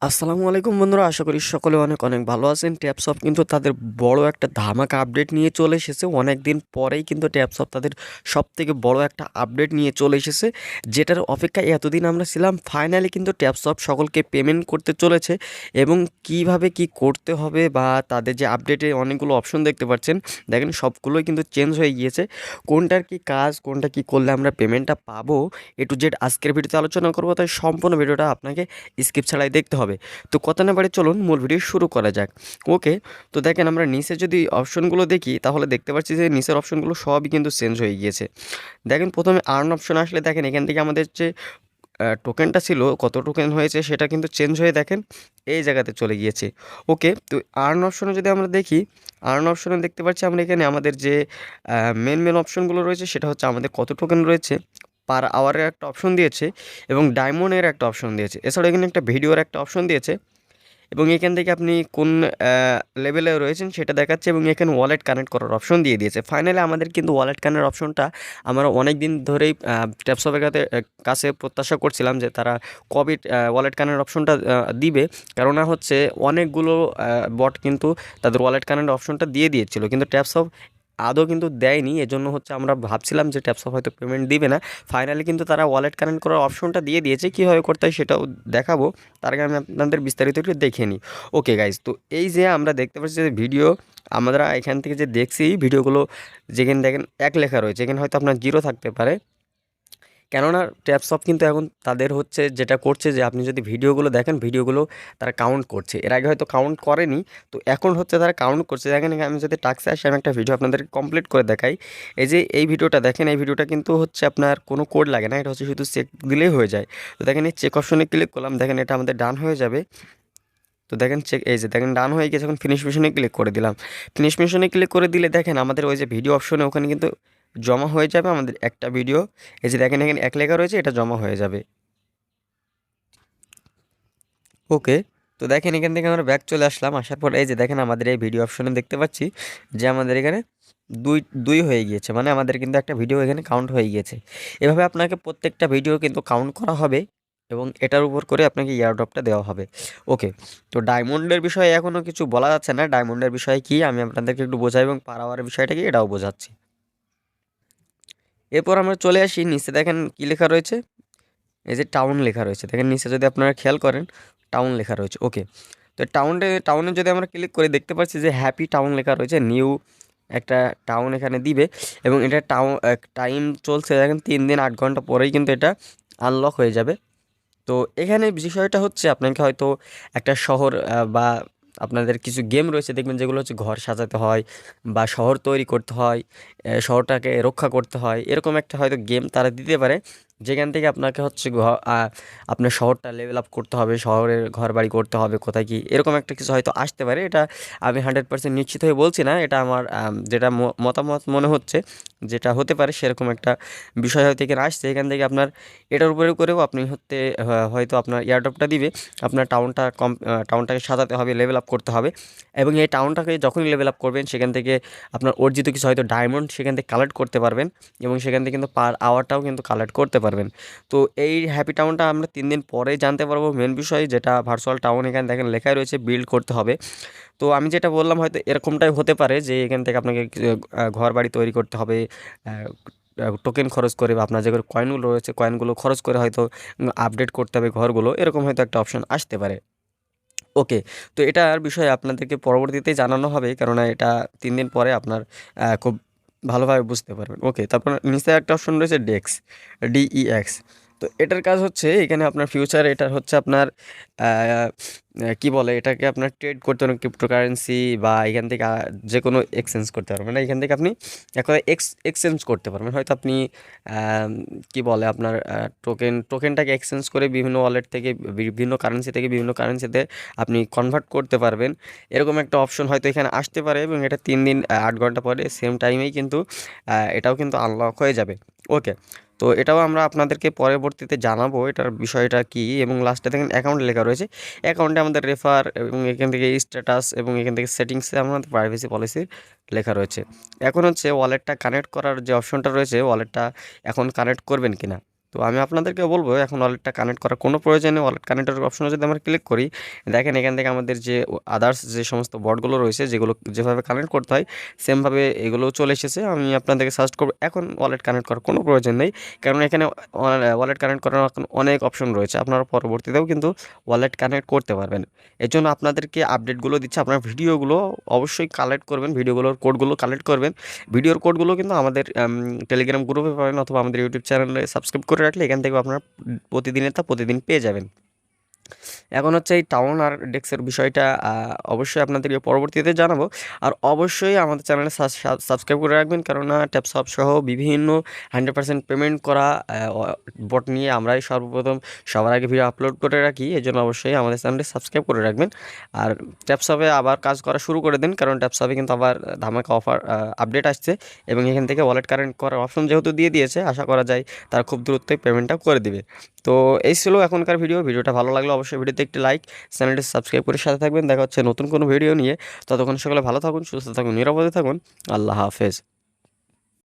আসসালামু আলাইকুম বন্ধুরা, আশা করি সকলে অনেক অনেক ভালো আছেন। ট্যাপসপ কিন্তু তাদের বড় একটা ধামাকা আপডেট নিয়ে চলে এসেছে। অনেক দিন পরেই কিন্তু ট্যাপসপ তাদের সবথেকে বড় একটা আপডেট নিয়ে চলে এসেছে, যেটার অপেক্ষায় এতদিন আমরা ছিলাম। ফাইনালি কিন্তু ট্যাপসপ সকলকে পেমেন্ট করতে চলেছে এবং কিভাবে কি করতে হবে বা তাদের যে আপডেটে অনেকগুলো অপশন দেখতে পাচ্ছেন, দেখেন সবগুলোই কিন্তু চেঞ্জ হয়ে গিয়েছে। কোনটার কি কাজ, কোনটা কি করলে আমরা পেমেন্টটা পাবো, এ টু জেড আজকের ভিডিওতে আলোচনা করবো। তাই সম্পূর্ণ ভিডিওটা আপনাকে স্কিপ ছাড়াই দেখতে হবে। তো কথা না বাড়ি চলুন মূল ভিডিও শুরু করা যাক। ওকে, তো দেখেন আমরা নিচে যদি অপশনগুলো দেখি তাহলে দেখতে পাচ্ছি যে নিচের অপশনগুলো সবই কিন্তু চেঞ্জ হয়ে গিয়েছে। দেখেন প্রথমে আর্ন অপশন আসলে দেখেন এখান থেকে আমাদের যে টোকেনটা ছিল, কত টোকেন হয়েছে সেটা কিন্তু চেঞ্জ হয়ে দেখেন এই জায়গাতে চলে গিয়েছে। ওকে, তো আর্ন অপশনে যদি আমরা দেখি, আর্ন অপশনে দেখতে পাচ্ছি আমরা এখানে আমাদের যে মেন অপশনগুলো রয়েছে সেটা হচ্ছে আমাদের কত টোকেন রয়েছে, পার আওয়ারের একটা অপশন দিয়েছে এবং ডায়মন্ডের একটা অপশন দিয়েছে। এছাড়াও এখানে একটা ভিডিওর একটা অপশন দিয়েছে এবং এখান থেকে আপনি কোন লেভেলে রয়েছেন সেটা দেখাচ্ছে এবং এখানে ওয়ালেট কানেক্ট করার অপশন দিয়ে দিয়েছে। ফাইনালি আমাদের কিন্তু ওয়ালেট কানেক্ট অপশনটা আমরা অনেক দিন ধরেই ট্যাপসপের কাছে প্রত্যাশা করছিলাম যে তারা কবে ওয়ালেট কানেক্ট অপশনটা দিবে। কেননা হচ্ছে অনেকগুলো বট কিন্তু তাদের ওয়ালেট কানেক্ট অপশনটা দিয়ে দিয়েছিল, কিন্তু ট্যাপসপ আদৌ কিন্তু দেয়নি। এজন্য হচ্ছে আমরা ভাবছিলাম যে ট্যাপসপ হয়তো পেমেন্ট দিবে না। ফাইনালি কিন্তু তারা ওয়ালেট কানেক্ট করার অপশনটা দিয়ে দিয়েছে। কীভাবে করতে হয় সেটাও দেখাবো, তার আগে আমি আপনাদের বিস্তারিত একটু দেখে নিই। ওকে গাইজ, তো এই যে আমরা দেখতে পাচ্ছি যে ভিডিও, আমরা এখান থেকে যে দেখছি ভিডিওগুলো, যেখানে দেখেন এক লেখা রয়েছে, এখানে হয়তো আপনার জিরো থাকতে পারে। কেননা ট্যাপসপ কিন্তু এখন তাদের হচ্ছে যেটা করছে যে আপনি যদি ভিডিওগুলো দেখেন, ভিডিওগুলো তারা কাউন্ট করছে। এর আগে হয়তো কাউন্ট করেনি, তো এখন হচ্ছে তারা কাউন্ট করছে। দেখেন আমি যদি টাস্কে আসি, আমি একটা ভিডিও আপনাদেরকে কমপ্লিট করে দেখাই। এই যে এই ভিডিওটা দেখেন, এই ভিডিওটা কিন্তু হচ্ছে আপনার কোনো কোড লাগে না, এটা হচ্ছে শুধু চেক দিলেই হয়ে যায়। তো দেখেন এই চেক অপশনে ক্লিক করলাম, দেখেন এটা আমাদের ডান হয়ে যাবে। তো দেখেন চেক, এই যে দেখেন ডান হয়ে গেছে। এখন ফিনিশ মিশনে ক্লিক করে দিলাম। ফিনিশ মিশনে ক্লিক করে দিলে দেখেন আমাদের ওই যে ভিডিও অপশনে ওখানে কিন্তু জমা হয়ে যাবে আমাদের একটা ভিডিও। এই যে দেখেন এখানে এক লেখা রয়েছে, এটা জমা হয়ে যাবে। ওকে, তো দেখেন এখান থেকে আমরা ব্যাক চলে আসলাম। আসার পর এই যে দেখেন আমাদের এই ভিডিও অপশনে দেখতে পাচ্ছি যে আমাদের এখানে দুই দুই হয়ে গিয়েছে, মানে আমাদের কিন্তু একটা ভিডিও এখানে কাউন্ট হয়ে গিয়েছে। এভাবে আপনাকে প্রত্যেকটা ভিডিও কিন্তু কাউন্ট করা হবে এবং এটার উপর করে আপনাকে ইয়ারড্রপটা দেওয়া হবে। ওকে, তো ডায়মন্ডের বিষয়ে এখনও কিছু বলা যাচ্ছে না। ডায়মন্ডের বিষয়ে কি আমি আপনাদেরকে একটু বোঝাই এবং পার আওয়ারের বিষয়টা কি এটাও বোঝাচ্ছি। এরপর আমরা চলে আসি নিচে, দেখেন কি লেখা রয়েছে, এই যে টাউন লেখা রয়েছে। দেখেন নিচে যদি আপনারা খেয়াল করেন টাউন লেখা রয়েছে। ওকে, তো টাউনে যদি আমরা ক্লিক করে দেখতে পাচ্ছি যে হ্যাপি টাউন লেখা রয়েছে। নিউ একটা টাউন এখানে দিবে এবং এটা টাইম চলছে দেখেন 3 দিন 8 ঘন্টা পরেই কিন্তু এটা আনলক হয়ে যাবে। তো এখানে বিষয়টা হচ্ছে আপনাকে হয়তো একটা শহর বা আপনাদের কিছু গেম রয়েছে দেখবেন, যেগুলো হচ্ছে ঘর সাজাতে হয় বা শহর তৈরি করতে হয়, শহরটাকে রক্ষা করতে হয়, এরকম একটা হয়তো গেম তারা দিতে পারে, যেখান থেকে আপনাকে হচ্ছে আপনার শহরটা লেভেল আপ করতে হবে, শহরের ঘর বাড়ি করতে হবে, কোথায় কি এরকম একটা কিছু হয়তো আসতে পারে। এটা আমি 100% নিশ্চিত হয়ে বলছি না, এটা আমার যেটা মতামত মনে হচ্ছে যেটা হতে পারে সেরকম একটা বিষয় হয়তো এখানে আসছে। এখান থেকে আপনার এটার উপরে করেও আপনি হয়তো আপনার এয়ারড্রপটা দিবে। আপনার টাউনটাকে সাজাতে হবে, লেভেল আপ করতে হবে এবং এই টাউনটাকে যখনই লেভেল আপ করবেন সেখান থেকে আপনার অর্জিত কিছু হয়তো ডায়মন্ড সেখান থেকে কালেক্ট করতে পারবেন এবং সেখান থেকে কিন্তু পার আওয়ারটাও কিন্তু কালেক্ট করতে পারবেন। তো এই হ্যাপি টাউনটা আমরা 3 দিন পরেই জানতে পারবো। মেন বিষয় যেটা ভার্চুয়াল টাউন, এখানে দেখেন লেখাই রয়েছে বিল্ড করতে হবে। তো আমি যেটা বললাম হয়তো এরকমটাই হতে পারে যে এখান থেকে আপনাকে ঘর বাড়ি তৈরি করতে হবে, টোকেন খরচ করে বা আপনার যে কয়েনগুলো রয়েছে কয়েনগুলো খরচ করে হয়তো আপডেট করতে হবে ঘরগুলো, এরকম হয়তো একটা অপশন আসতে পারে। ওকে, তো এটার বিষয়ে আপনাদেরকে পরবর্তীতে জানানো হবে, কেননা এটা 3 দিন পরে আপনার খুব ভালোভাবে বুঝতে পারবেন। ওকে, তারপর নিচে একটা অপশন রয়েছে ডেক্স, ডিইএক্স। তো এটার কাজ হচ্ছে এখানে আপনার ফিউচার, এটা হচ্ছে আপনার কি বলে এটাকে, আপনার ট্রেড করতে পারেন ক্রিপ্টোকারেন্সি বা এখান থেকে যে কোনো এক্সচেঞ্জ করতে পারবেন। মানে এখান থেকে আপনি এখন এক্সচেঞ্জ করতে পারবেন। হয়তো আপনি কি বলে আপনার টোকেনটাকে এক্সচেঞ্জ করে বিভিন্ন ওয়ালেট থেকে বিভিন্ন কারেন্সি থেকে বিভিন্ন কারেন্সিতে আপনি কনভার্ট করতে পারবেন। এরকম একটা অপশন হয়তো এখানে আসতে পারে এবং এটা 3 দিন 8 ঘন্টা পরে সেম টাইমেই কিন্তু এটাও কিন্তু আনলক হয়ে যাবে। ওকে, তো এটাও আমরা আপনাদেরকে পরবর্তীতে জানাবো এটার বিষয়টা কী। এবং লাস্টে দেখেন অ্যাকাউন্ট লেখা রয়েছে, অ্যাকাউন্টে আমাদের রেফার এবং এখান থেকে স্ট্যাটাস এবং এখান থেকে সেটিংসে আমাদের প্রাইভেসি পলিসি লেখা রয়েছে। এখন হচ্ছে ওয়ালেটটা কানেক্ট করার যে অপশনটা রয়েছে, ওয়ালেটটা এখন কানেক্ট করবেন কিনা। তো আমি আপনাদেরকে বলবো এখন ওয়ালেটটা কানেক্ট করার কোনো প্রয়োজন নেই। ওয়ালেট কানেক্টের অপশনে যদি আমরা ক্লিক করি, দেখেন এখান থেকে আমাদের যে আদার্স যে সমস্ত বটগুলো রয়েছে যেগুলো যেভাবে কানেক্ট করতে হয় সেমভাবে এগুলোও চলে এসেছে। আমি আপনাদেরকে সাজেস্ট করবো এখন ওয়ালেট কানেক্ট করার কোনো প্রয়োজন নেই, কারণ এখানে ওয়ালেট কানেক্ট করার এখন অনেক অপশন রয়েছে। আপনারা পরবর্তীতেও কিন্তু ওয়ালেট কানেক্ট করতে পারবেন। এর জন্য আপনাদেরকে আপডেটগুলো দিচ্ছে, আপনার ভিডিওগুলো অবশ্যই কালেক্ট করবেন, ভিডিওগুলোর কোডগুলো কালেক্ট করবেন। ভিডিওর কোডগুলো কিন্তু আমাদের টেলিগ্রাম গ্রুপে পাবেন অথবা আমাদের ইউটিউব চ্যানেলে সাবস্ক্রাইব করে রাখলে এখান থেকে আপনারা প্রতিদিন পেয়ে যাবেন। এখন হচ্ছে এই টাউন আর ডেস্কের বিষয়টা অবশ্যই আপনাদেরকে পরবর্তীতে জানাবো। আর অবশ্যই আমাদের চ্যানেলে সাবস্ক্রাইব করে রাখবেন, কেননা ট্যাপসপ সহ বিভিন্ন 100% পেমেন্ট করা বট নিয়ে আমরাই সর্বপ্রথম সবার আগে ভিডিও আপলোড করে রাখি। এই জন্য অবশ্যই আমাদের চ্যানেলটি সাবস্ক্রাইব করে রাখবেন। আর ট্যাপসপে আবার কাজ করা শুরু করে দিন, কারণ ট্যাপসপে কিন্তু আবার ধামাকা অফার আপডেট আসছে এবং এখান থেকে ওয়ালেট কারেন্ট করার অপশন যেহেতু দিয়ে দিয়েছে, আশা করা যায় তারা খুব দ্রুতই পেমেন্টটা করে দিবে। তো এই ছিল এখনকার ভিডিওটা ভালো লাগলে অবশ্যই ভিডিওতে একটি লাইক, চ্যানেলটি সাবস্ক্রাইব করে সাথে থাকবেন। দেখা হচ্ছে নতুন কোনো ভিডিও নিয়ে। ততক্ষণ সকলে ভালো থাকুন, সুস্থ থাকুন, নিরাপদে থাকুন। আল্লাহ হাফেজ।